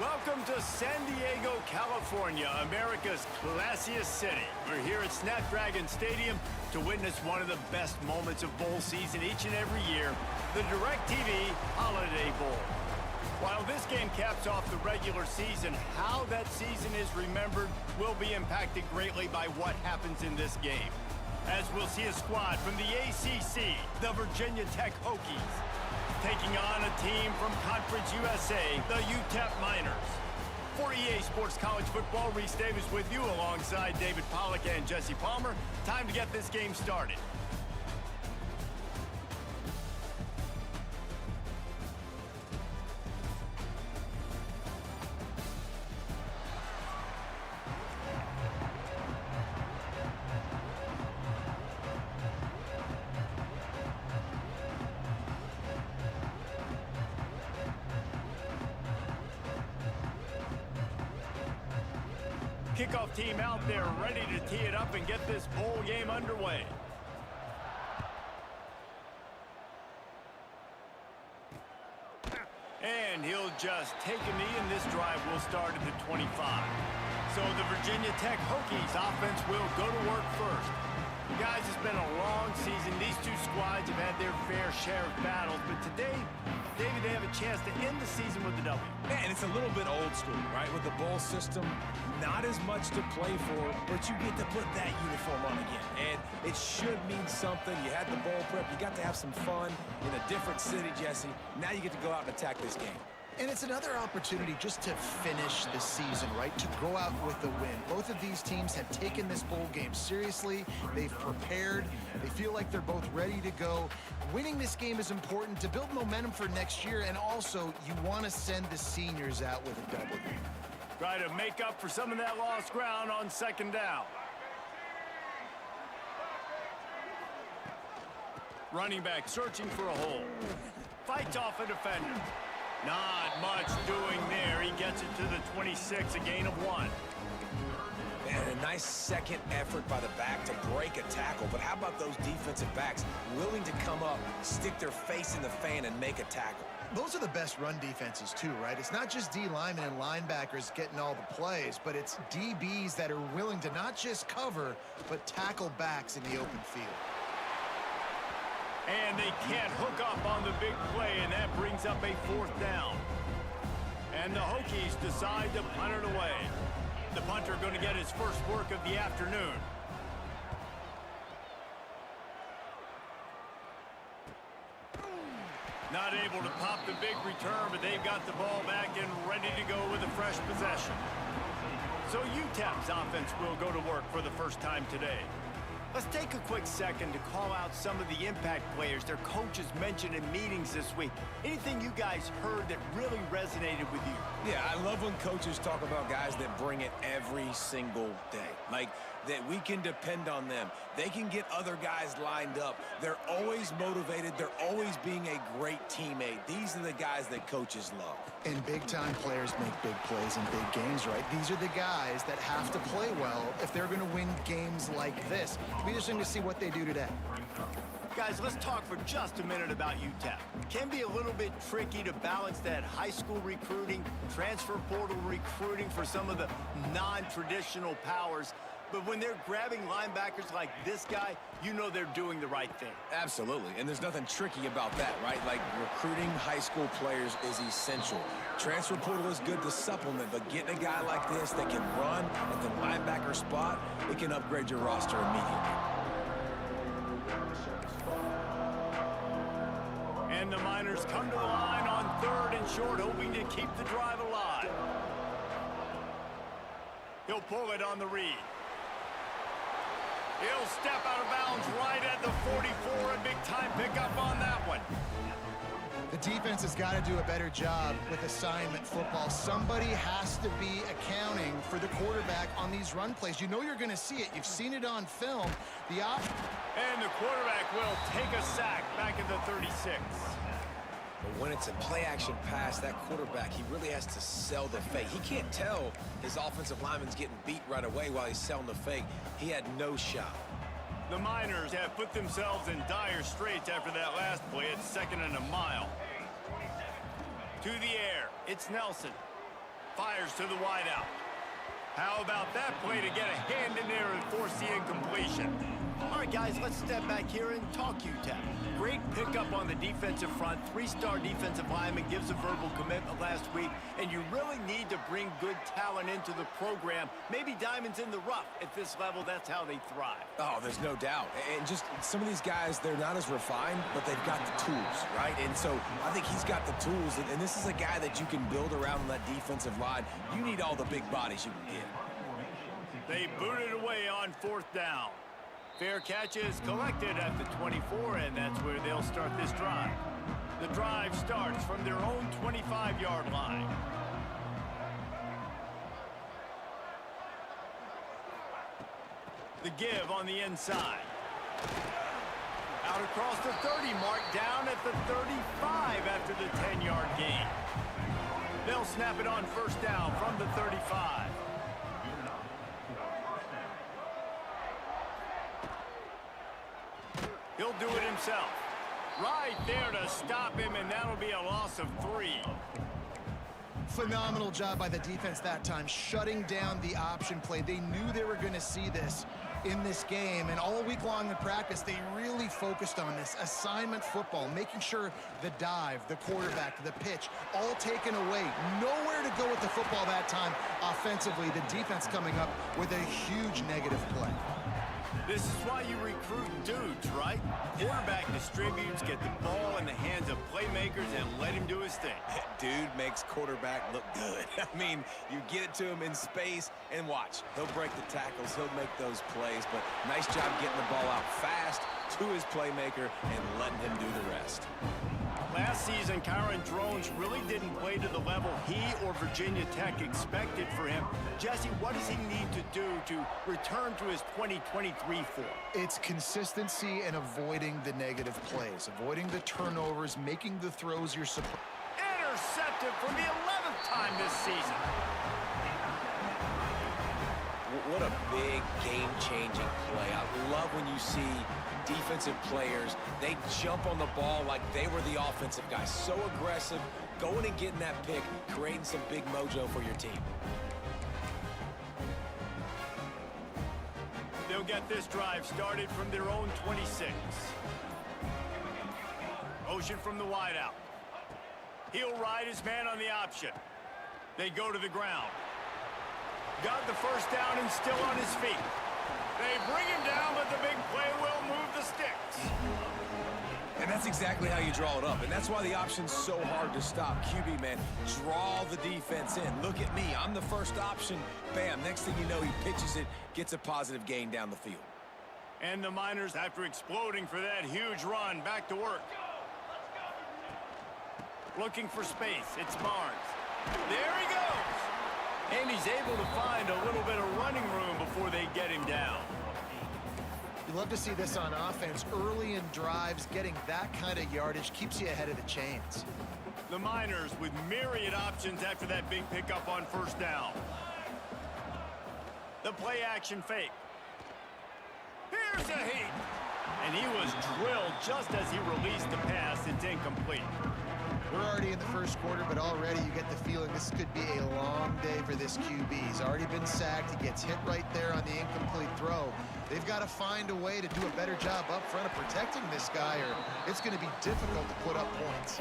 Welcome to San Diego, California, America's classiest city. We're here at Snapdragon Stadium to witness one of the best moments of bowl season each and every year, the DirecTV Holiday Bowl. While this game caps off the regular season, how that season is remembered will be impacted greatly by what happens in this game. As we'll see a squad from the ACC, the Virginia Tech Hokies, taking on a team from Conference USA, the UTEP Miners. For EA Sports College Football, Reese Davis with you alongside David Pollack and Jesse Palmer. Time to get this game started. Kickoff team out there ready to tee it up and get this bowl game underway. And he'll just take a knee, and this drive will start at the 25. So the Virginia Tech Hokies offense will go to work first. You guys, it's been a long season. These two squads have had their fair share of battles, but today, David, they have a chance to end the season with a W. Man, it's a little bit old school, right? With the bowl system, not as much to play for, but you get to put that uniform on again. And it should mean something. You had the bowl prep. You got to have some fun in a different city, Jesse. Now you get to go out and attack this game. And it's another opportunity just to finish the season, right? To go out with a win. Both of these teams have taken this bowl game seriously. They've prepared. They feel like they're both ready to go. Winning this game is important to build momentum for next year, and also you want to send the seniors out with a W. Try to make up for some of that lost ground on second down. Running back searching for a hole. Fights off a defender. Not much doing there. He gets it to the 26, a gain of 1. Man, a nice second effort by the back to break a tackle. But how about those defensive backs willing to come up, stick their face in the fan, and make a tackle? Those are the best run defenses, too, right? It's not just D linemen and linebackers getting all the plays, but it's DBs that are willing to not just cover, but tackle backs in the open field. And they can't hook up on the big play, and that brings up a 4th down. And the Hokies decide to punt it away. The punter going to get his first work of the afternoon. Not able to pop the big return, but they've got the ball back and ready to go with a fresh possession. So UTEP's offense will go to work for the first time today. Let's take a quick second to call out some of the impact players their coaches mentioned in meetings this week. Anything you guys heard that really resonated with you? Yeah, I love when coaches talk about guys that bring it every single day. Like, that we can depend on them. They can get other guys lined up. They're always motivated. They're always being a great teammate. These are the guys that coaches love. And big-time players make big plays in big games, right? These are the guys that have to play well if they're going to win games like this. It'll be interesting to see what they do today. Guys, let's talk for just a minute about UTEP. It can be a little bit tricky to balance that high school recruiting, transfer portal recruiting for some of the non-traditional powers. But when they're grabbing linebackers like this guy, you know they're doing the right thing. Absolutely, and there's nothing tricky about that, right? Like, recruiting high school players is essential. Transfer portal is good to supplement, but getting a guy like this that can run at the linebacker spot, it can upgrade your roster immediately. And the Miners come to the line on 3rd and short, hoping to keep the drive alive. He'll pull it on the read. He'll step out of bounds right at the 44, a big-time pickup on that one. The defense has got to do a better job with assignment football. Somebody has to be accounting for the quarterback on these run plays. You know you're going to see it. You've seen it on film. The option. And the quarterback will take a sack back at the 36. But when it's a play-action pass, that quarterback, he really has to sell the fake. He can't tell his offensive lineman's getting beat right away while he's selling the fake. He had no shot. The Miners have put themselves in dire straits after that last play at 2nd and a mile. To the air, it's Nelson. Fires to the wideout. How about that play to get a hand in there and force the incompletion? All right, guys, let's step back here and talk UTEP. Great pickup on the defensive front. Three-star defensive lineman gives a verbal commitment last week, and you really need to bring good talent into the program. Maybe diamonds in the rough. At this level, that's how they thrive. Oh, there's no doubt. And just some of these guys, they're not as refined, but they've got the tools, right? And so I think he's got the tools, and this is a guy that you can build around on that defensive line. You need all the big bodies you can get. They boot it away on 4th down. Fair catch is collected at the 24, and that's where they'll start this drive. The drive starts from their own 25-yard line. The give on the inside. Out across the 30 mark, down at the 35 after the 10-yard gain. They'll snap it on 1st down from the 35. He'll do it himself. Right there to stop him, and that'll be a loss of 3. Phenomenal job by the defense that time, shutting down the option play. They knew they were going to see this in this game, and all week long in practice, they really focused on this assignment football, making sure the dive, the quarterback, the pitch, all taken away. Nowhere to go with the football that time offensively. The defense coming up with a huge negative play. This is why you recruit dudes, right? Quarterback distributes, get the ball in the hands of playmakers, and let him do his thing. Dude makes quarterback look good. I mean, you get it to him in space, and watch. He'll break the tackles. He'll make those plays, but nice job getting the ball out fast to his playmaker and letting him do the rest. Last season, Kyron Drones really didn't play to the level he or Virginia Tech expected for him. Jesse, what does he need to do to return to his 2023 form? It's consistency and avoiding the negative plays, avoiding the turnovers, making the throws you're supposed. Intercepted for the 11th time this season. What a big game-changing play. I love when you see defensive players, they jump on the ball like they were the offensive guys. So aggressive, going and getting that pick, creating some big mojo for your team. They'll get this drive started from their own 26. Motion from the wideout. He'll ride his man on the option. They go to the ground. Got the 1st down and still on his feet. They bring him down, but the big play will move the sticks. And that's exactly how you draw it up. And that's why the option's so hard to stop. QB, man, draw the defense in. Look at me. I'm the first option. Bam. Next thing you know, he pitches it, gets a positive gain down the field. And the Miners, after exploding for that huge run, back to work. Looking for space. It's Barnes. There he goes. And he's able to find a little bit of running room before they get him down. You love to see this on offense. Early in drives, getting that kind of yardage keeps you ahead of the chains. The Miners with myriad options after that big pickup on 1st down. The play action fake. Here's a heat. And he was drilled just as he released the pass. It's incomplete. We're already in the 1st quarter, but already you get the feeling this could be a long day for this QB. He's already been sacked. He gets hit right there on the incomplete throw. They've got to find a way to do a better job up front of protecting this guy, or it's going to be difficult to put up points.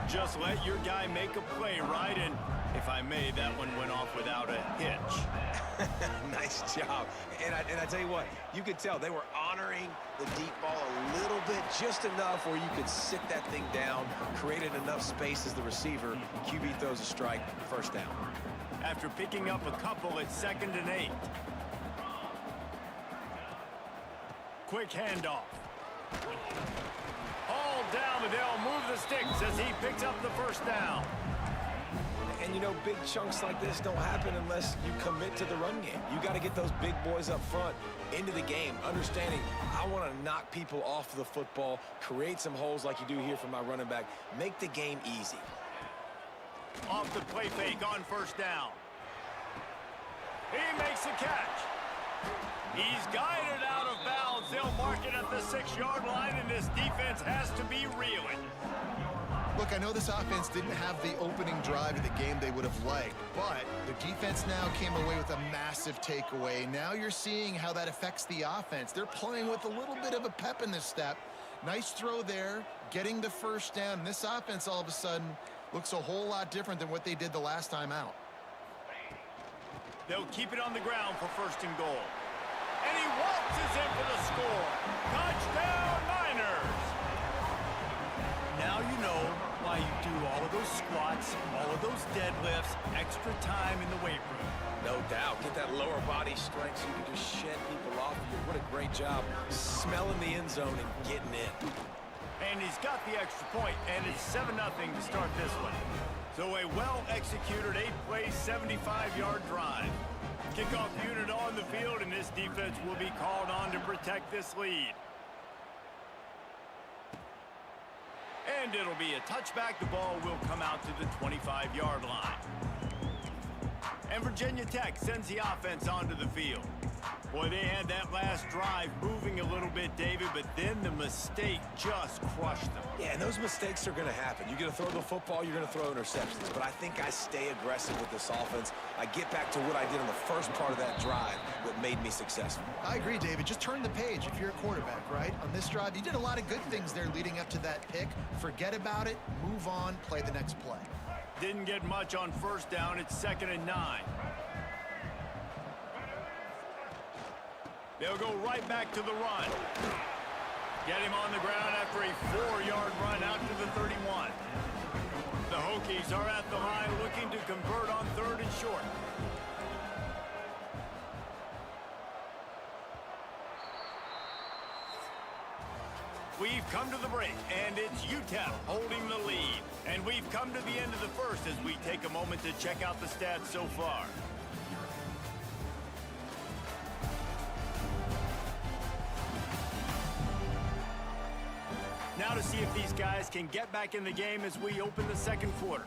Just let your guy make a play, right? And if I may, that one went off without a hitch. Nice job. And I tell you what, you could tell they were honoring the deep ball a little bit, just enough where you could sit that thing down, created enough space as the receiver. QB throws a strike, 1st down. After picking up a couple, it's 2nd and 8. Quick handoff. All down, but they'll move the sticks as he picks up the 1st down. And, you know, big chunks like this don't happen unless you commit to the run game. You got to get those big boys up front into the game, understanding I want to knock people off the football, create some holes like you do here for my running back, make the game easy. Off the play fake on 1st down. He makes the catch. He's guided out of bounds. They'll mark it at the 6-yard line, and this defense has to be reeling. Look, I know this offense didn't have the opening drive of the game they would have liked, but the defense now came away with a massive takeaway. Now you're seeing how that affects the offense. They're playing with a little bit of a pep in this step. Nice throw there, getting the first down. This offense all of a sudden looks a whole lot different than what they did the last time out. They'll keep it on the ground for first and goal. And he waltzes in for the score. Touchdown, Niners! Now you know why you do all of those squats, all of those deadlifts, extra time in the weight room. No doubt. Get that lower body strength so you can just shed people off of you. What a great job smelling the end zone and getting in. And he's got the extra point, and it's 7-0 to start this one. So a well-executed 8-play, 75-yard drive. Kickoff unit on the field, and this defense will be called on to protect this lead. And it'll be a touchback. The ball will come out to the 25-yard line. And Virginia Tech sends the offense onto the field. Boy, they had that last drive moving a little bit, David, but then the mistake just crushed them. Yeah, and those mistakes are going to happen. You're going to throw the football, you're going to throw interceptions. But I think I stay aggressive with this offense. I get back to what I did on the first part of that drive that made me successful. I agree, David. Just turn the page if you're a quarterback, right? On this drive, you did a lot of good things there leading up to that pick. Forget about it, move on, play the next play. Didn't get much on first down. It's 2nd and 9. They'll go right back to the run. Get him on the ground after a 4-yard run out to the 31. The Hokies are at the line looking to convert on 3rd and short. We've come to the break, and it's UTEP holding the lead. And we've come to the end of the first as we take a moment to check out the stats so far. Now to see if these guys can get back in the game as we open the second quarter.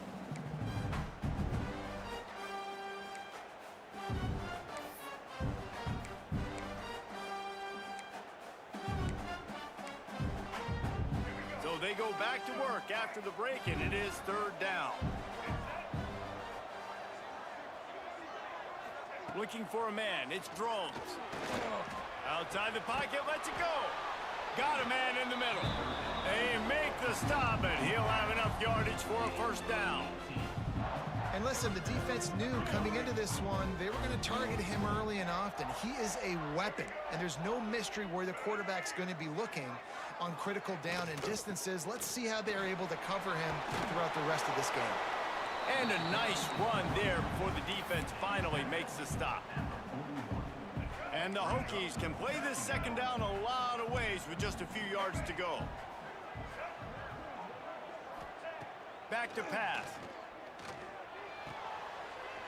So they go back to work after the break, and it is 3rd down. Looking for a man. It's Drones. Outside the pocket, lets it go. Got a man in the middle. They make the stop, and he'll have enough yardage for a first down. And listen, the defense knew coming into this one, they were going to target him early and often. He is a weapon, and there's no mystery where the quarterback's going to be looking on critical down and distances. Let's see how they're able to cover him throughout the rest of this game. And a nice run there before the defense finally makes the stop. And the Hokies can play this second down a lot of ways with just a few yards to go. Back to pass.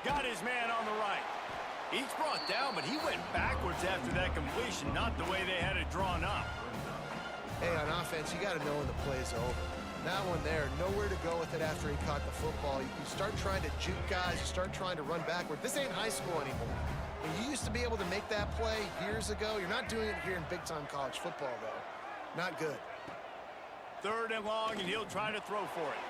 Got his man on the right. He's brought down, but he went backwards after that completion, not the way they had it drawn up. Hey, on offense, you got to know when the play's over. That one there, nowhere to go with it after he caught the football. You start trying to juke guys, you start trying to run backward. This ain't high school anymore. When you used to be able to make that play years ago, you're not doing it here in big-time college football, though. Not good. 3rd and long, and he'll try to throw for it.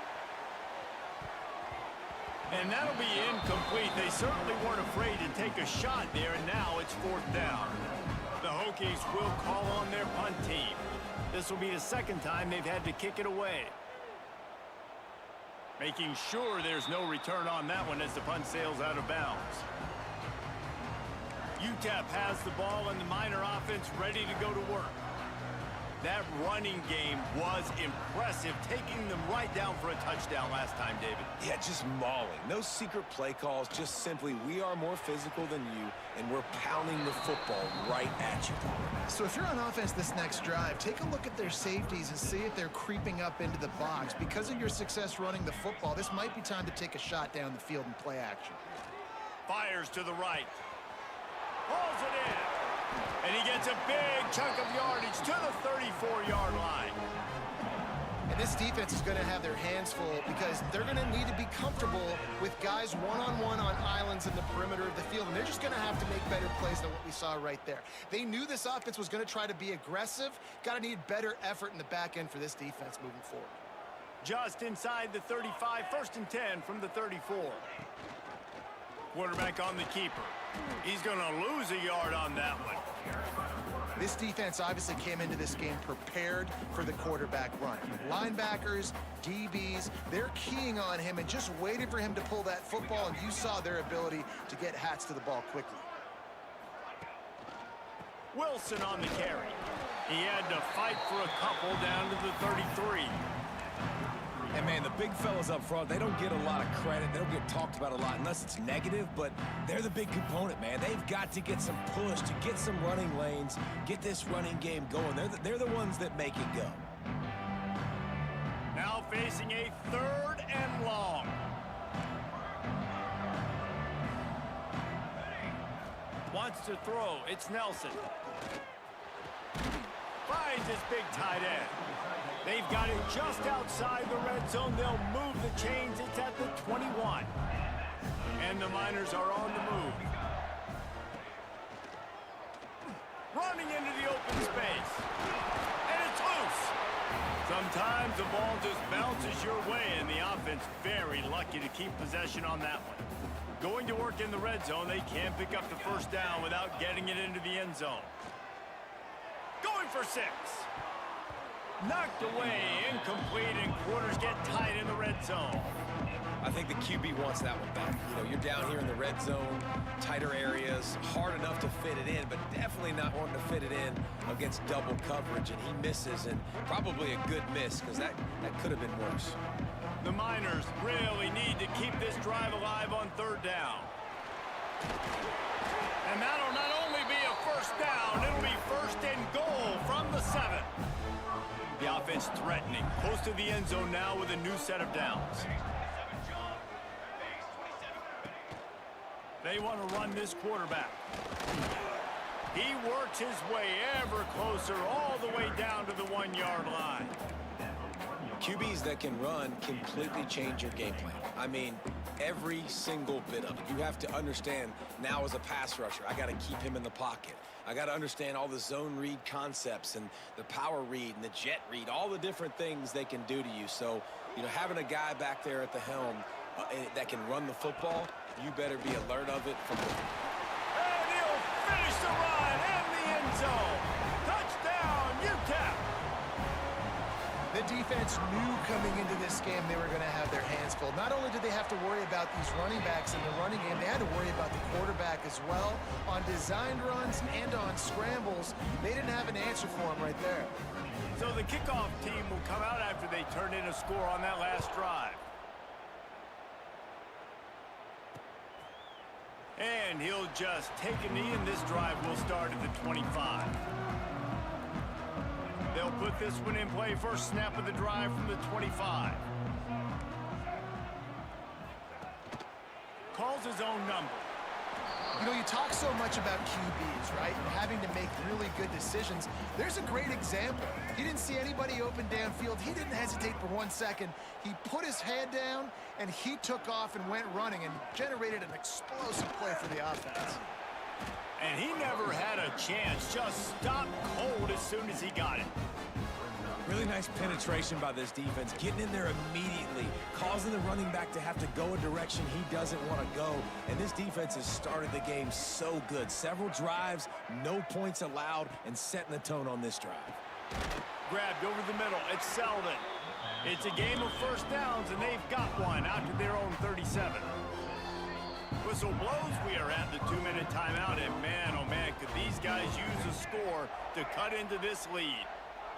And that'll be incomplete. They certainly weren't afraid to take a shot there, and now it's 4th down. The Hokies will call on their punt team. This will be the 2nd time they've had to kick it away. Making sure there's no return on that one as the punt sails out of bounds. UTEP has the ball and the Miner offense ready to go to work. That running game was impressive, taking them right down for a touchdown last time, David. Yeah, just mauling. No secret play calls, just simply we are more physical than you, and we're pounding the football right at you. So if you're on offense this next drive, take a look at their safeties and see if they're creeping up into the box. Because of your success running the football, this might be time to take a shot down the field and play action. Fires to the right. Pulls it in. And he gets a big chunk of yardage to the 34-yard line. And this defense is going to have their hands full because they're going to need to be comfortable with guys one-on-one on islands in the perimeter of the field. And they're just going to have to make better plays than what we saw right there. They knew this offense was going to try to be aggressive. Got to need better effort in the back end for this defense moving forward. just inside the 35, 1st and 10 from the 34. Quarterback on the keeper. He's going to lose a yard on that one. This defense obviously came into this game prepared for the quarterback run. Linebackers, DBs, they're keying on him and just waiting for him to pull that football, and you saw their ability to get hats to the ball quickly. Wilson on the carry. He had to fight for a couple down to the 33. And, man, the big fellas up front, they don't get a lot of credit. They don't get talked about a lot unless it's negative, but they're the big component, man. They've got to get some push, to get some running lanes, get this running game going. They're the ones that make it go. Now facing a 3rd and long. Wants to throw. It's Nelson. Finds his big tight end. They've got it just outside the red zone. They'll move the chains. It's at the 21. And the Miners are on the move. Running into the open space. And it's loose. Sometimes the ball just bounces your way, and the offense very lucky to keep possession on that one. Going to work in the red zone, they can't pick up the 1st down without getting it into the end zone. Going for 6. Knocked away, incomplete, and quarters get tight in the red zone. I think the QB wants that one back. You know, you're down here in the red zone, tighter areas, hard enough to fit it in, but definitely not wanting to fit it in against double coverage, and he misses, and probably a good miss, because that could have been worse. The Miners really need to keep this drive alive on 3rd down. And that'll not only be a 1st down, it'll be 1st and goal from the 7. The offense threatening, close to the end zone now with a new set of downs. They want to run this quarterback. He works his way ever closer all the way down to the 1-yard line. QBs that can run completely change your game plan. I mean, every single bit of it. You have to understand now as a pass rusher, I got to keep him in the pocket. I got to understand all the zone read concepts and the power read and the jet read, all the different things they can do to you. So, you know, having a guy back there at the helm that can run the football, you better be alert of it from the... And he'll finish the run in the end zone. Touchdown, UTEP. The defense knew coming into this game they were going to have their hands full. Not only did they have to worry about these running backs in the running game, they had to worry about the quarterback as well. On designed runs and on scrambles, they didn't have an answer for him right there. So the kickoff team will come out after they turn in a score on that last drive. And he'll just take a knee, and this drive will start at the 25. They'll put this one in play. 1st snap of the drive from the 25. Calls his own number. You know, you talk so much about QBs, right? And having to make really good decisions. There's a great example. He didn't see anybody open downfield. He didn't hesitate for 1 second. He put his head down, and he took off and went running and generated an explosive play for the offense. And he never had a chance. Just stopped cold as soon as he got it. Really nice penetration by this defense, getting in there immediately, causing the running back to have to go a direction he doesn't want to go. And this defense has started the game so good. Several drives, no points allowed, and setting the tone on this drive. Grabbed over the middle. It's Selden. It's a game of 1st downs, and they've got one out to their own 37. Whistle blows. We are at the 2-minute timeout, and man, oh man, could these guys use a score to cut into this lead.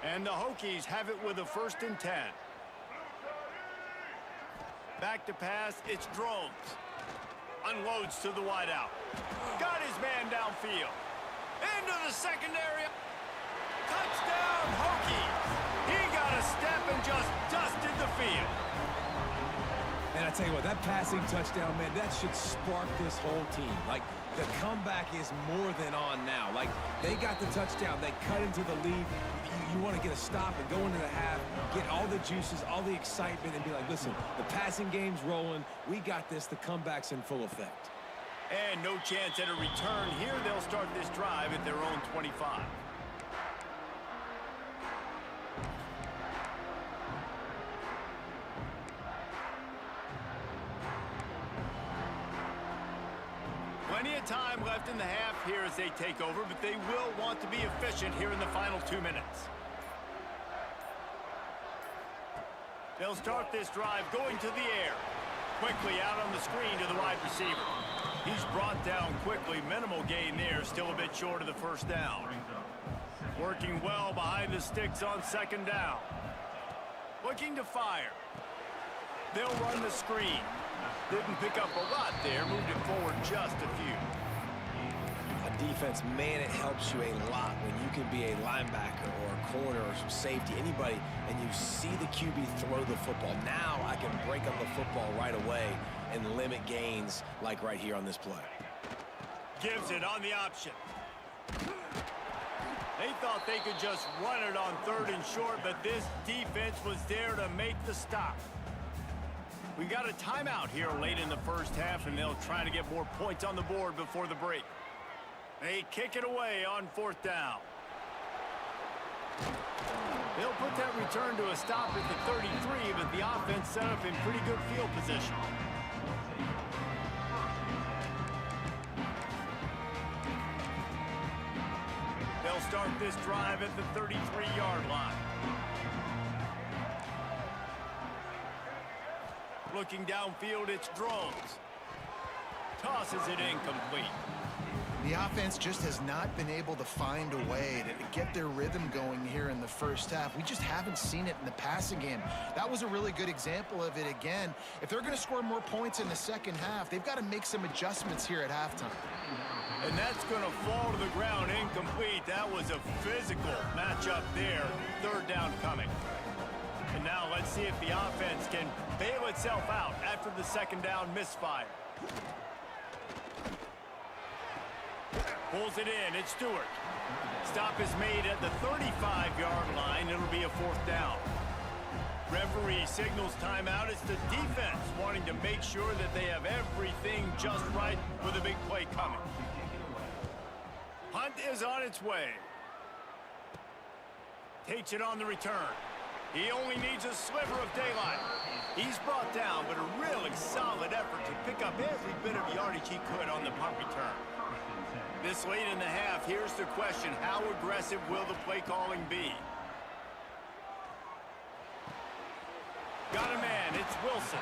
And the Hokies have it with a 1st and 10. Back to pass, it's Drones. Unloads to the wideout. Got his man downfield. Into the secondary. Touchdown, Hokies. He got a step and just dusted the field. And I tell you what, that passing touchdown, man, that should spark this whole team. Like, the comeback is more than on now. Like, they got the touchdown. They cut into the lead. You want to get a stop and go into the half, get all the juices, all the excitement, and be like, listen, the passing game's rolling. We got this. The comeback's in full effect. And no chance at a return here. They'll start this drive at their own 25. of time left in the half here as they take over, but they will want to be efficient here in the final 2 minutes. They'll start this drive going to the air. Quickly out on the screen to the wide receiver. He's brought down quickly. Minimal gain there. Still a bit short of the first down. Working well behind the sticks on second down. Looking to fire. They'll run the screen. Didn't pick up a lot there. Moved it forward just a few. A defense, man, it helps you a lot when you can be a linebacker or a corner or some safety, anybody, and you see the QB throw the football. Now I can break up the football right away and limit gains like right here on this play. Gives it on the option. They thought they could just run it on 3rd and short, but this defense was there to make the stop. We got a timeout here late in the first half, and they'll try to get more points on the board before the break. They kick it away on 4th down. They'll put that return to a stop at the 33, but the offense set up in pretty good field position. They'll start this drive at the 33-yard line. Looking downfield, it's Drones. Tosses it incomplete. The offense just has not been able to find a way to get their rhythm going here in the first half. We just haven't seen it in the passing game. That was a really good example of it again. If they're going to score more points in the second half, they've got to make some adjustments here at halftime. And that's going to fall to the ground incomplete. That was a physical matchup there. 3rd down coming. And now let's see if the offense can bail itself out after the second down misfire. Pulls it in. It's Stewart. Stop is made at the 35-yard line. It'll be a 4th down. Referee signals timeout. It's the defense wanting to make sure that they have everything just right with a big play coming. Hunt is on its way. Takes it on the return. He only needs a sliver of daylight. He's brought down, but a really solid effort to pick up every bit of yardage he could on the punt return. This late in the half, here's the question. How aggressive will the play calling be? Got a man. It's Wilson.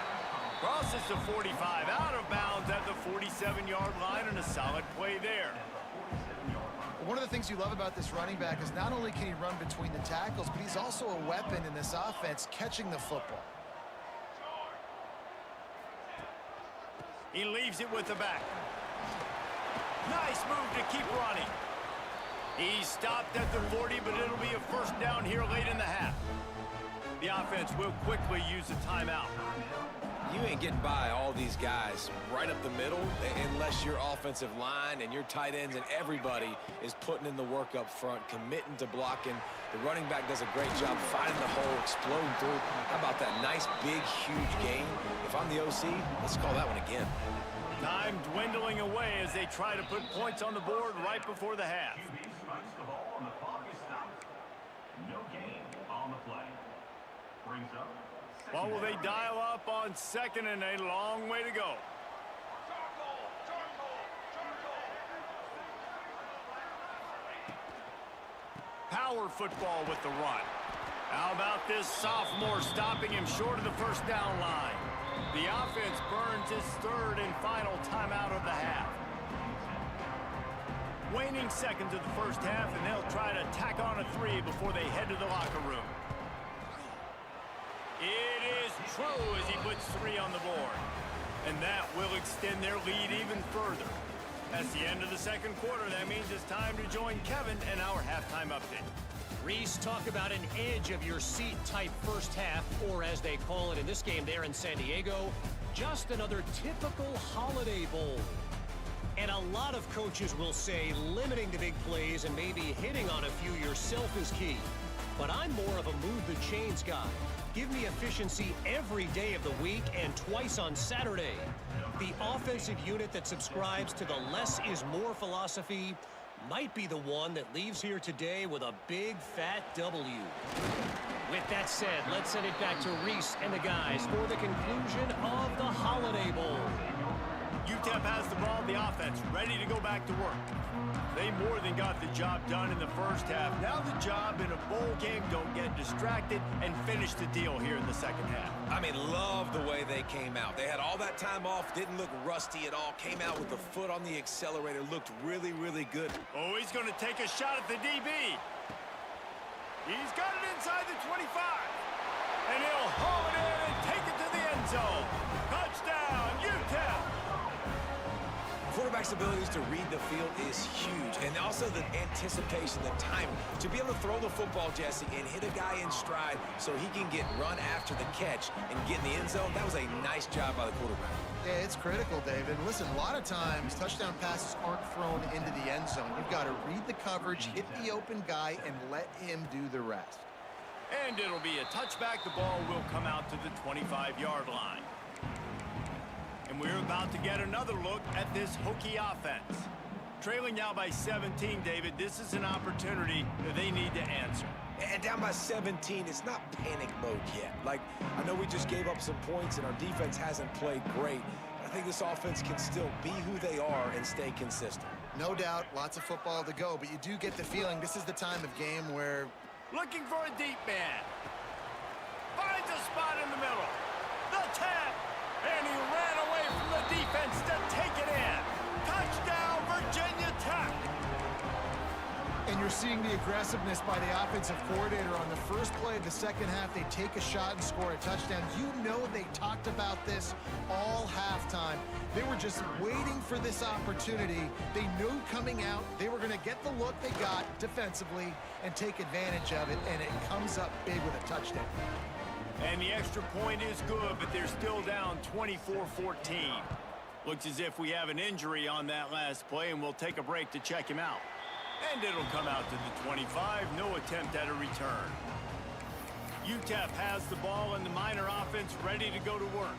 Crosses the 45, out of bounds at the 47-yard line, and a solid play there. One of the things you love about this running back is not only can he run between the tackles, but he's also a weapon in this offense catching the football. He leaves it with the back. Nice move to keep running. He stopped at the 40, but it'll be a 1st down here late in the half. The offense will quickly use a timeout. You ain't getting by all these guys right up the middle unless your offensive line and your tight ends and everybody is putting in the work up front, committing to blocking. The running back does a great job finding the hole, exploding through. How about that nice, big, huge gain? If I'm the OC, let's call that one again. Time dwindling away as they try to put points on the board right before the half. No gain on the play. Brings up. Well, will they dial up on 2nd and a long way to go? Power football with the run. How about this sophomore stopping him short of the 1st down line? The offense burns his 3rd and final timeout of the half. Waning seconds of the first half, and they'll try to tack on a 3 before they head to the locker room. It is true as he puts 3 on the board. And that will extend their lead even further. That's the end of the second quarter. That means it's time to join Kevin in our halftime update. Reese, talk about an edge of your seat type first half, or as they call it in this game there in San Diego, just another typical Holiday Bowl. And a lot of coaches will say limiting the big plays and maybe hitting on a few yourself is key. But I'm more of a move the chains guy. Give me efficiency every day of the week and twice on Saturday. The offensive unit that subscribes to the less is more philosophy might be the one that leaves here today with a big fat W. With that said, let's send it back to Reese and the guys for the conclusion of the Holiday Bowl. UTEP has the ball, the offense ready to go back to work. They more than got the job done in the first half. Now the job in a bowl game, don't get distracted and finish the deal here in the second half. I mean, love the way they came out. They had all that time off, didn't look rusty at all, came out with the foot on the accelerator, looked really, really good. Oh, he's going to take a shot at the DB. He's got it inside the 25. And he'll haul it in and take it to the end zone. Touchdown, UTEP! Quarterback's abilities to read the field is huge, and also the anticipation, the timing. To be able to throw the football, Jesse, and hit a guy in stride so he can get run after the catch and get in the end zone, that was a nice job by the quarterback. Yeah, it's critical, David. Listen, a lot of times touchdown passes aren't thrown into the end zone. You've got to read the coverage, hit the open guy, and let him do the rest. And it'll be a touchback. The ball will come out to the 25-yard line. And we're about to get another look at this Hokie offense. Trailing now by 17, David, this is an opportunity that they need to answer. And down by 17, it's not panic mode yet. Like, I know we just gave up some points and our defense hasn't played great. I think this offense can still be who they are and stay consistent. No doubt, lots of football to go, but you do get the feeling this is the time of game where... Looking for a deep man. Finds a spot in the middle. The tap. And he ran away from the defense to take it in. Touchdown, Virginia Tech. And you're seeing the aggressiveness by the offensive coordinator on the first play of the second half. They take a shot and score a touchdown. You know they talked about this all halftime. They were just waiting for this opportunity. They knew coming out they were going to get the look they got defensively and take advantage of it, and it comes up big with a touchdown. And the extra point is good, but they're still down 24-14. Looks as if we have an injury on that last play, and we'll take a break to check him out. And it'll come out to the 25. No attempt at a return. UTEP has the ball and the Miner offense ready to go to work.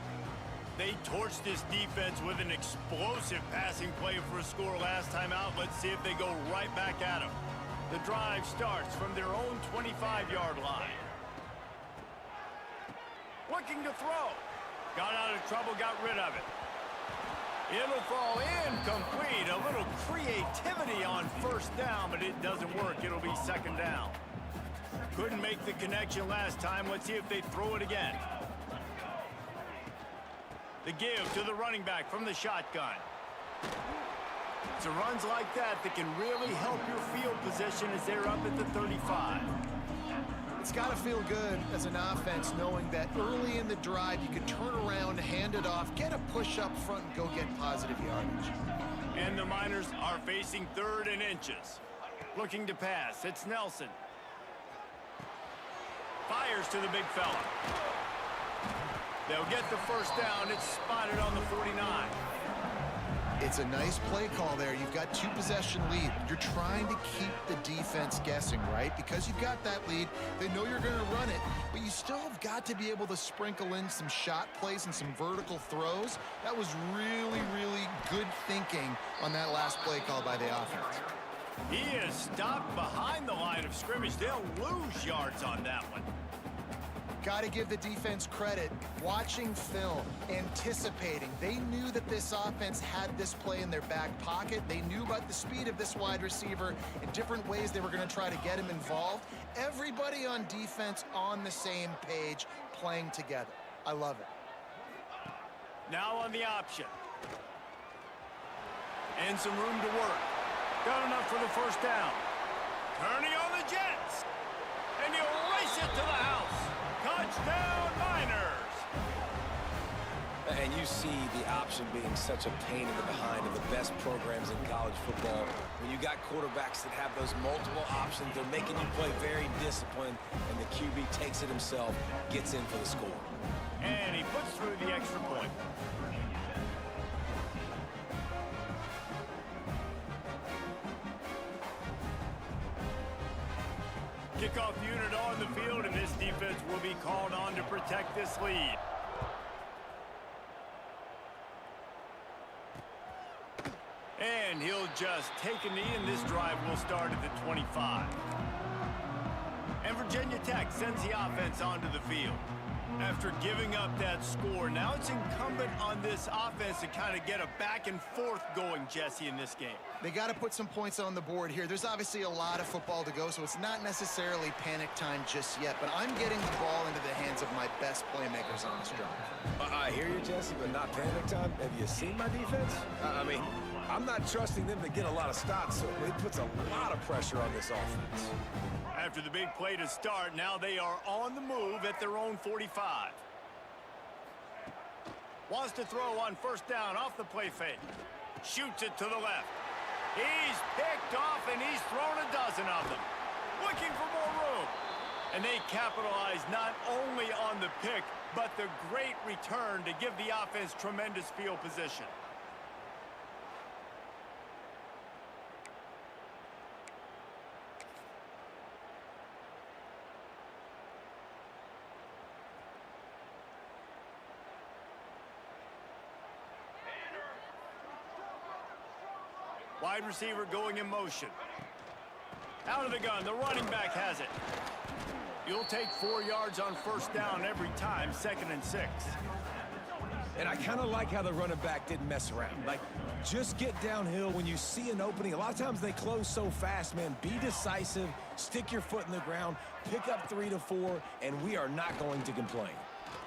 They torched this defense with an explosive passing play for a score last time out. Let's see if they go right back at them. The drive starts from their own 25-yard line. Looking to throw. Got out of trouble, got rid of it. It'll fall incomplete. A little creativity on first down, but it doesn't work. It'll be second down. Couldn't make the connection last time. Let's see if they throw it again. The give to the running back from the shotgun. It's the runs like that that can really help your field position as they're up at the 35. It's got to feel good as an offense knowing that early in the drive you can turn around, hand it off, get a push up front, and go get positive yardage. And the Miners are facing 3rd and inches. Looking to pass. It's Nelson. Fires to the big fella. They'll get the first down. It's spotted on the 49. It's a nice play call there. You've got 2-possession lead. You're trying to keep the defense guessing, right? Because you've got that lead, they know you're going to run it, but you still have got to be able to sprinkle in some shot plays and some vertical throws. That was really, really good thinking on that last play call by the offense. He is stopped behind the line of scrimmage. They'll lose yards on that one. Got to give the defense credit. Watching film, anticipating. They knew that this offense had this play in their back pocket. They knew about the speed of this wide receiver and different ways they were going to try to get him involved. Everybody on defense on the same page, playing together. I love it. Now on the option. And some room to work. Got enough for the first down. Turning on the Jets. And he'll race it to the house. Touchdown, Miners! And you see the option being such a pain in the behind of the best programs in college football. When you got quarterbacks that have those multiple options, they're making you play very disciplined, and the QB takes it himself, gets in for the score. And he puts through the extra point. Kickoff unit on the field, and this defense will be called on to protect this lead. And he'll just take a knee, and this drive will start at the 25. And Virginia Tech sends the offense onto the field. After giving up that score, now it's incumbent on this offense to kind of get a back and forth going, Jesse, in this game. They got to put some points on the board here. There's obviously a lot of football to go, so it's not necessarily panic time just yet, but I'm getting the ball into the hands of my best playmakers on this drive. I hear you, Jesse, but not panic time. Have you seen my defense? I mean, I'm not trusting them to get a lot of stops, so it puts a lot of pressure on this offense. After the big play to start, now they are on the move at their own 45. Wants to throw on first down off the play fake. Shoots it to the left. He's picked off, and he's thrown a dozen of them. Looking for more room. And they capitalize not only on the pick, but the great return to give the offense tremendous field position. Wide receiver going in motion. Out of the gun, the running back has it. You'll take 4 yards on first down every time, 2nd and 6. And I kind of like how the running back didn't mess around. Like, just get downhill when you see an opening. A lot of times they close so fast, man. Be decisive, stick your foot in the ground, pick up 3 to 4, and we are not going to complain.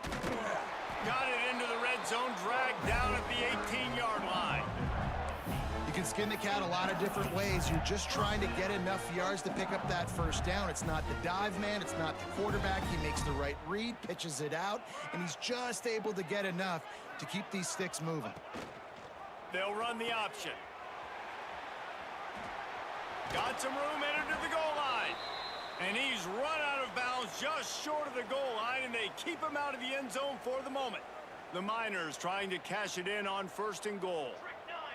Got it into the red zone, dragged down at the 18-yard line. You can skin the cat a lot of different ways. You're just trying to get enough yards to pick up that first down. It's not the dive man. It's not the quarterback. He makes the right read, pitches it out, and he's just able to get enough to keep these sticks moving. They'll run the option. Got some room, entered to the goal line. And he's run out of bounds just short of the goal line, and they keep him out of the end zone for the moment. The Miners trying to cash it in on 1st and goal.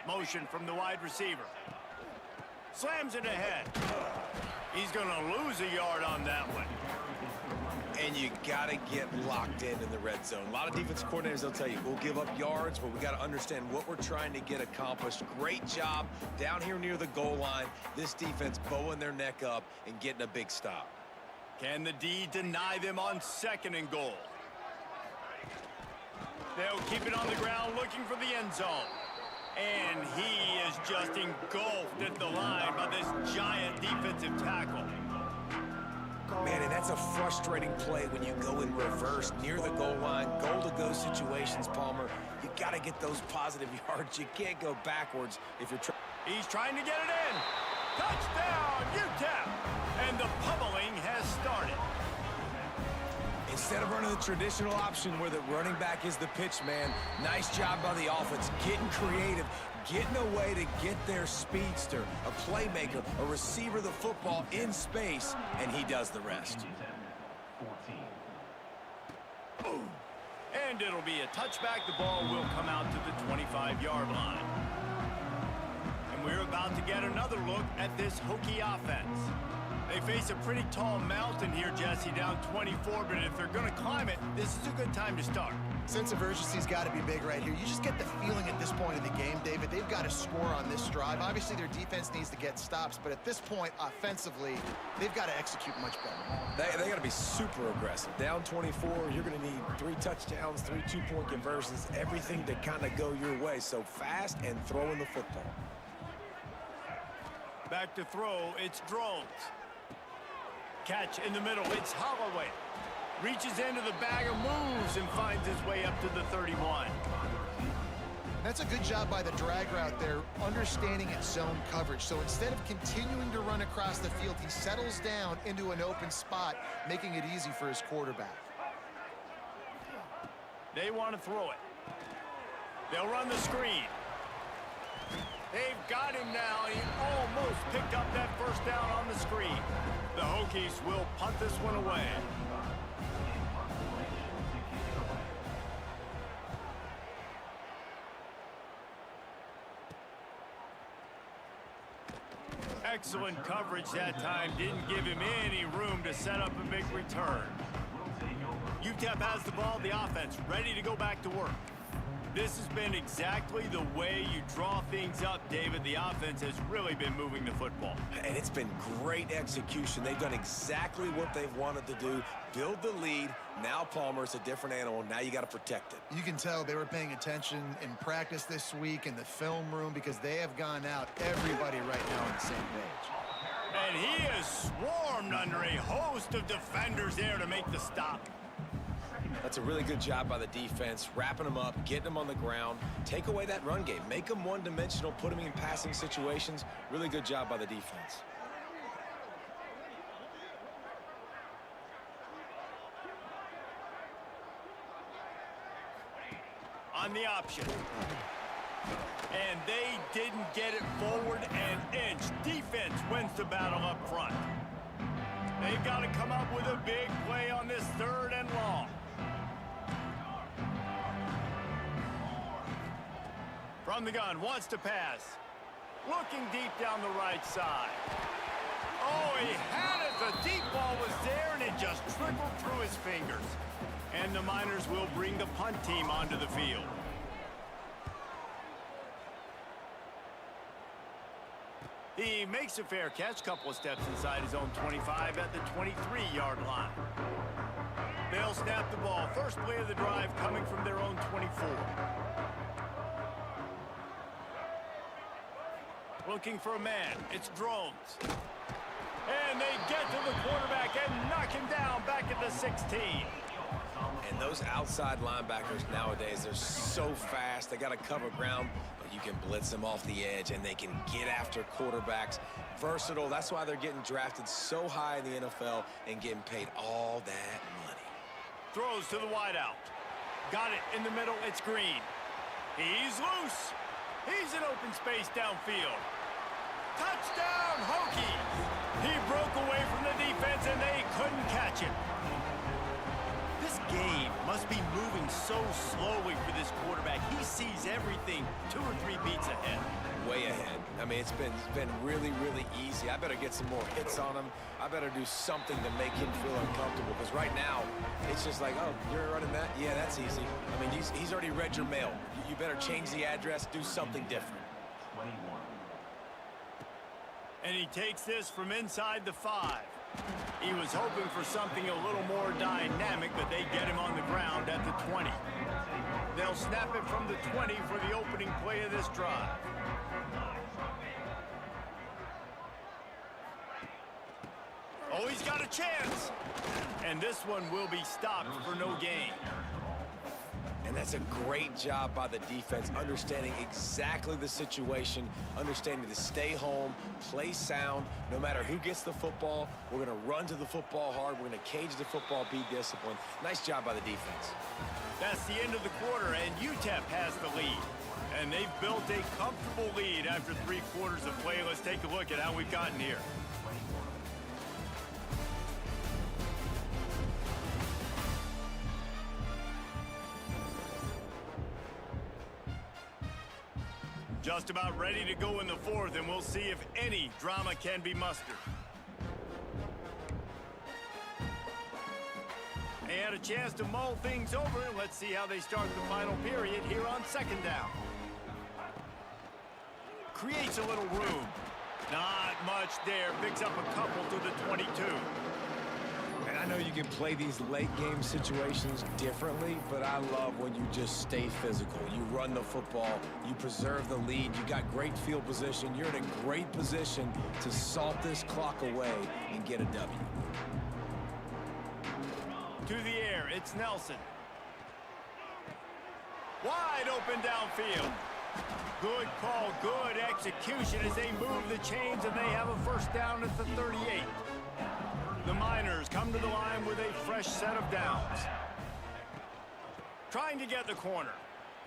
Motion from the wide receiver. Slams it ahead. He's going to lose a yard on that one. And you got to get locked in the red zone. A lot of defense coordinators, they'll tell you, we'll give up yards, but we got to understand what we're trying to get accomplished. Great job down here near the goal line. This defense bowing their neck up and getting a big stop. Can the D deny them on 2nd and goal? They'll keep it on the ground looking for the end zone. And he is just engulfed at the line by this giant defensive tackle. Man, and that's a frustrating play when you go in reverse near the goal line, goal-to-go situations, Palmer. You got to get those positive yards. You can't go backwards if you're trying. He's trying to get it in. Touchdown, UTEP. And the pummeling has started. Instead of running the traditional option where the running back is the pitch man, nice job by the offense, getting creative, getting a way to get their speedster, a playmaker, a receiver the football in space, and he does the rest. And it'll be a touchback. The ball will come out to the 25-yard line. And we're about to get another look at this Hokie offense. They face a pretty tall mountain here, Jesse, down 24, but if they're going to climb it, this is a good time to start. Sense of urgency's got to be big right here. You just get the feeling at this point of the game, David, they've got to score on this drive. Obviously, their defense needs to get stops, but at this point, offensively, they've got to execute much better. They got to be super aggressive. Down 24, you're going to need 3 touchdowns, 3 two-point conversions, everything to kind of go your way. So fast and throwing the football. Back to throw, it's Drones. Catch in the middle, it's Holloway. Reaches into the bag of moves and finds his way up to the 31. That's a good job by the drag route there, understanding its zone coverage. So instead of continuing to run across the field, he settles down into an open spot, making it easy for his quarterback. They want to throw it. They'll run the screen. They've got him now. He almost picked up that first down on the screen. The Hokies will punt this one away. Excellent coverage that time. Didn't give him any room to set up a big return. UTEP has the ball, the offense ready to go back to work. This has been exactly the way you draw things up, David. The offense has really been moving the football. And it's been great execution. They've done exactly what they've wanted to do. Build the lead. Now Palmer's a different animal. Now you got to protect it. You can tell they were paying attention in practice this week in the film room because they have gone out, everybody right now on the same page. And he is swarmed under a host of defenders there to make the stop. That's a really good job by the defense, wrapping them up, getting them on the ground. Take away that run game. Make them one-dimensional, put them in passing situations. Really good job by the defense. On the option. And they didn't get it forward an inch. Defense wins the battle up front. They've got to come up with a big play on this 3rd and long. From the gun, wants to pass. Looking deep down the right side. Oh, he had it. The deep ball was there, and it just trickled through his fingers. And the Miners will bring the punt team onto the field. He makes a fair catch, couple of steps inside his own 25 at the 23-yard line. They'll snap the ball. First play of the drive coming from their own 24. Looking for a man. It's Drones. And they get to the quarterback and knock him down back at the 16. And those outside linebackers nowadays, they're so fast. They got to cover ground, but you can blitz them off the edge, and they can get after quarterbacks. Versatile. That's why they're getting drafted so high in the NFL and getting paid all that money. Throws to the wideout. Got it in the middle. It's Green. He's loose. He's in open space downfield. Touchdown, Hokies! He broke away from the defense, and they couldn't catch him. This game must be moving so slowly for this quarterback. He sees everything 2 or 3 beats ahead. Way ahead. I mean, it's been really, really easy. I better get some more hits on him. I better do something to make him feel uncomfortable, because right now, it's just like, oh, you're running that? Yeah, that's easy. I mean, he's already read your mail. You better change the address, do something different. 21. And he takes this from inside the 5. He was hoping for something a little more dynamic, but they get him on the ground at the 20. They'll snap it from the 20 for the opening play of this drive. Oh, he's got a chance. And this one will be stopped for no gain. And that's a great job by the defense, understanding exactly the situation, understanding to stay home, play sound. No matter who gets the football, we're going to run to the football hard. We're going to cage the football, be disciplined. Nice job by the defense. That's the end of the quarter, and UTEP has the lead. And they've built a comfortable lead after 3 quarters of play. Let's take a look at how we've gotten here. Just about ready to go in the 4th, and we'll see if any drama can be mustered. They had a chance to mull things over, and let's see how they start the final period here on 2nd down. Creates a little room. Not much there. Picks up a couple to the 22. And I know you can play these late game situations differently, but I love when you just stay physical. You run the football, you preserve the lead, you got great field position, you're in a great position to salt this clock away and get a W. To the air, it's Nelson. Wide open downfield. Good call, good execution as they move the chains, and they have a 1st down at the 38. The Miners come to the line with a fresh set of downs. Trying to get the corner.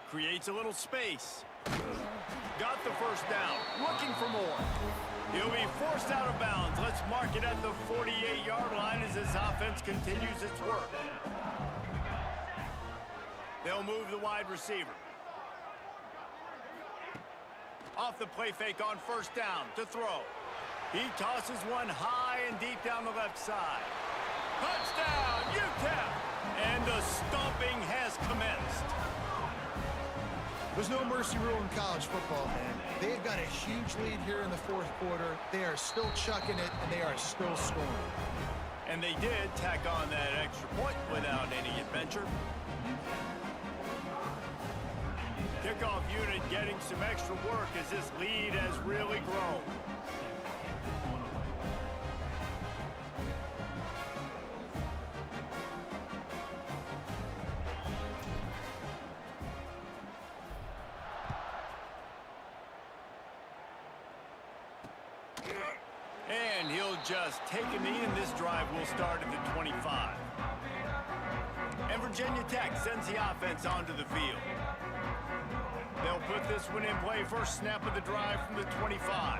Creates a little space. Got the 1st down. Looking for more. He'll be forced out of bounds. Let's mark it at the 48-yard line as his offense continues its work. They'll move the wide receiver. Off the play fake on 1st down to throw. He tosses one high and deep down the left side. Touchdown, UTEP! And the stomping has commenced. There's no mercy rule in college football, man. They've got a huge lead here in the fourth quarter. They are still chucking it, and they are still scoring. And they did tack on that extra point without any adventure. Kickoff unit getting some extra work as this lead has really grown. And he'll just take a knee, and this drive will start at the 25. And Virginia Tech sends the offense onto the field. They'll put this one in play. First snap of the drive from the 25.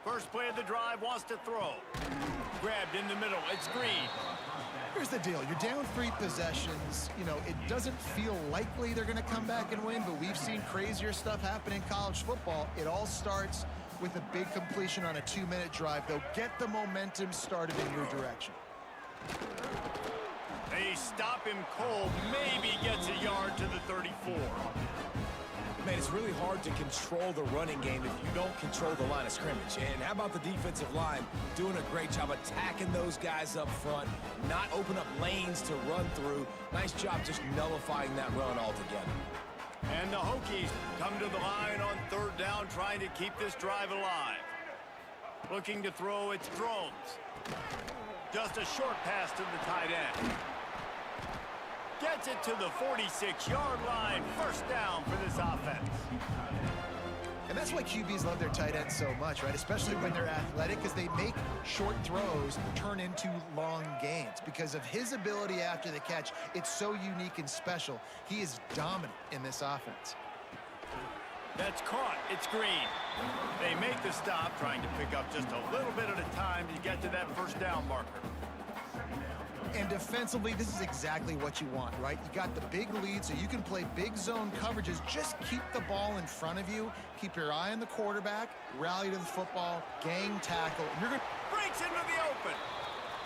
First play of the drive, wants to throw. Grabbed in the middle. It's Green. Here's the deal. You're down 3 possessions. You know, it doesn't feel likely they're going to come back and win, but we've seen crazier stuff happen in college football. It all starts with a big completion on a 2-minute drive. They'll get the momentum started in your direction. They stop him cold. Maybe gets a yard to the 34. Man, it's really hard to control the running game if you don't control the line of scrimmage. And how about the defensive line doing a great job attacking those guys up front, not open up lanes to run through. Nice job just nullifying that run altogether. And the Hokies come to the line on third down, trying to keep this drive alive. Looking to throw, it's Drones. Just a short pass to the tight end. Gets it to the 46-yard line. First down for this offense. And that's why QBs love their tight ends so much, right? Especially when they're athletic, because they make short throws turn into long gains. Because of his ability after the catch, it's so unique and special. He is dominant in this offense. That's caught. It's Green. They make the stop, trying to pick up just a little bit at a time to get to that first down marker. And defensively, this is exactly what you want, right? You got the big lead, so you can play big zone coverages. Just keep the ball in front of you. Keep your eye on the quarterback. Rally to the football. Gang tackle. And you're going to Breaks into the open.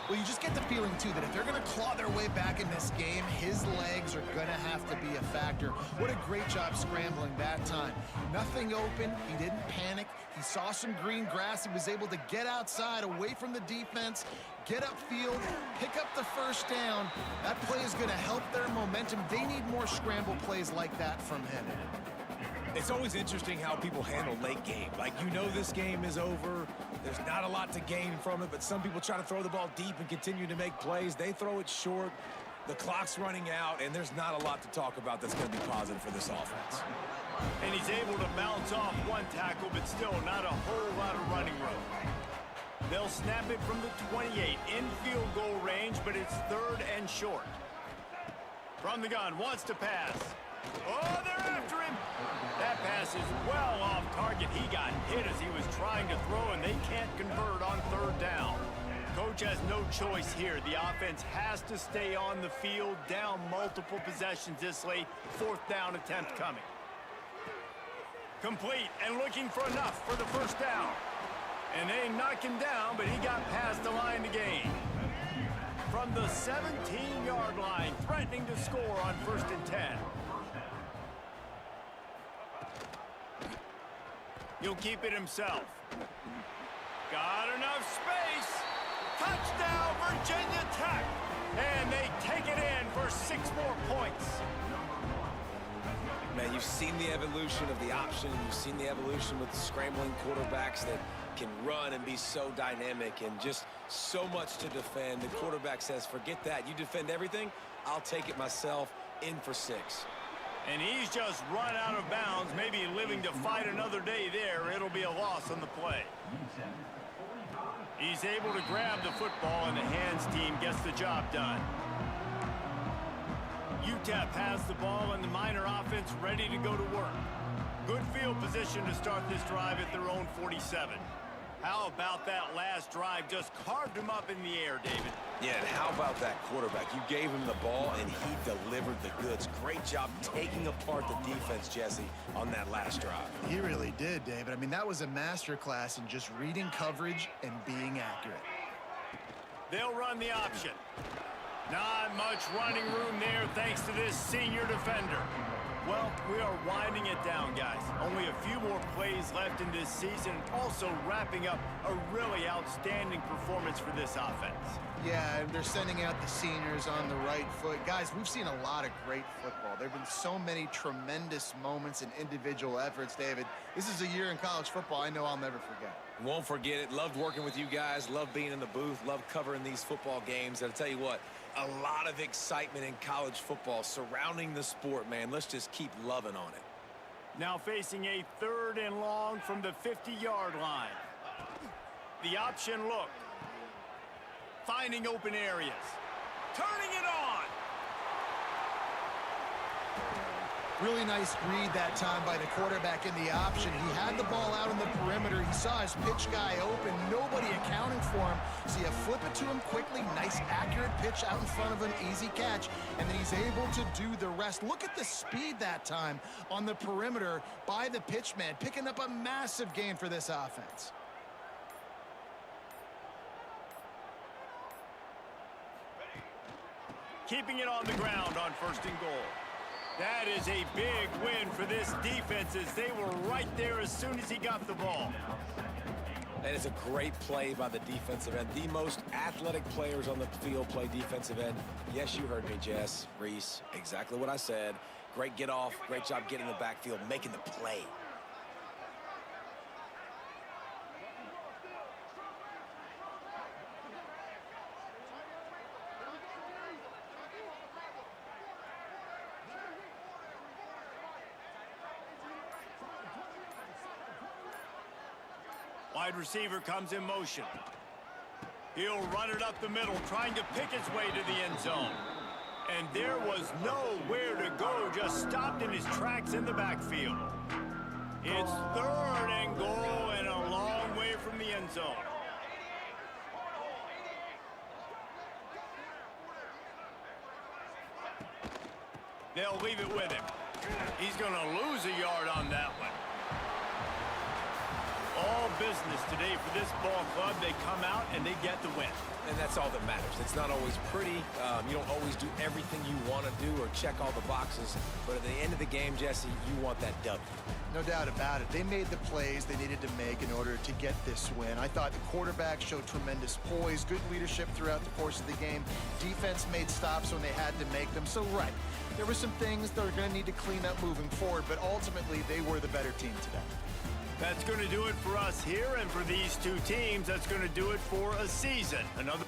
Well, you just get the feeling, too, that if they're going to claw their way back in this game, his legs are going to have to be a factor. What a great job scrambling that time. Nothing open. He didn't panic. He saw some green grass. He was able to get outside, away from the defense, get upfield, pick up the first down. That play is going to help their momentum. They need more scramble plays like that from him. It's always interesting how people handle late game. Like, you know this game is over. There's not a lot to gain from it, but some people try to throw the ball deep and continue to make plays. They throw it short. The clock's running out, and there's not a lot to talk about that's going to be positive for this offense. And he's able to bounce off one tackle, but still not a whole lot of running room. They'll snap it from the 28 in field goal range, but it's third and short. From the gun, wants to pass. Oh, they're after him. That pass is well off target. He got hit as he was trying to throw, and they can't convert on third down. Coach has no choice here. The offense has to stay on the field, down multiple possessions this late. Fourth down attempt coming. Complete and looking for enough for the first down. And they knock him down, but he got past the line to gain. From the 17-yard line, threatening to score on 1st and 10. He'll keep it himself. Got enough space. Touchdown, Virginia Tech. And they take it in for 6 more points. Man, you've seen the evolution of the option. You've seen the evolution with the scrambling quarterbacks that can run and be so dynamic and just so much to defend. The quarterback says, forget that. You defend everything, I'll take it myself. In for 6. And he's just run out of bounds, maybe living to fight another day there. It'll be a loss on the play. He's able to grab the football, and the hands team gets the job done. UTEP has the ball, and the Miner offense ready to go to work. Good field position to start this drive at their own 47. How about that last drive? Just carved him up in the air, David. Yeah, and how about that quarterback? You gave him the ball, and he delivered the goods. Great job taking apart the defense, Jesse, on that last drive. He really did, David. I mean, that was a masterclass in just reading coverage and being accurate. They'll run the option. Not much running room there thanks to this senior defender. Well, we are winding it down, guys. Only a few more plays left in this season, also wrapping up a really outstanding performance for this offense. Yeah, and they're sending out the seniors on the right foot. Guys, we've seen a lot of great football. There have been so many tremendous moments and individual efforts, David. This is a year in college football I know I'll never forget. Won't forget it. Loved working with you guys. Loved being in the booth. Loved covering these football games. And I'll tell you what, a lot of excitement in college football surrounding the sport, man. Let's just keep loving on it. Now facing a 3rd and long from the 50-yard line. The option look. Finding open areas. Turning it on. Really nice read that time by the quarterback in the option. He had the ball out on the perimeter. He saw his pitch guy open. Nobody accounting for him. So you flip it to him quickly. Nice, accurate pitch out in front of him. Easy catch. And then he's able to do the rest. Look at the speed that time on the perimeter by the pitchman, picking up a massive gain for this offense. Keeping it on the ground on 1st and goal. That is a big win for this defense as they were right there as soon as he got the ball. That is a great play by the defensive end. The most athletic players on the field play defensive end. Yes, you heard me, Jess, Reese. Exactly what I said. Great get off. Great job getting in the backfield, making the play. Wide receiver comes in motion. He'll run it up the middle, trying to pick his way to the end zone. And there was nowhere to go, just stopped in his tracks in the backfield. It's 3rd and goal and a long way from the end zone. They'll leave it with him. He's going to lose a yard on that one. All business today for this ball club. They come out and they get the win. And that's all that matters. It's not always pretty. You don't always do everything you want to do or check all the boxes. But at the end of the game, Jesse, you want that W. No doubt about it. They made the plays they needed to make in order to get this win. I thought the quarterback showed tremendous poise, good leadership throughout the course of the game. Defense made stops when they had to make them. So, right, there were some things they're going to need to clean up moving forward, but ultimately they were the better team today. That's going to do it for us here, and for these two teams, that's going to do it for a season. Another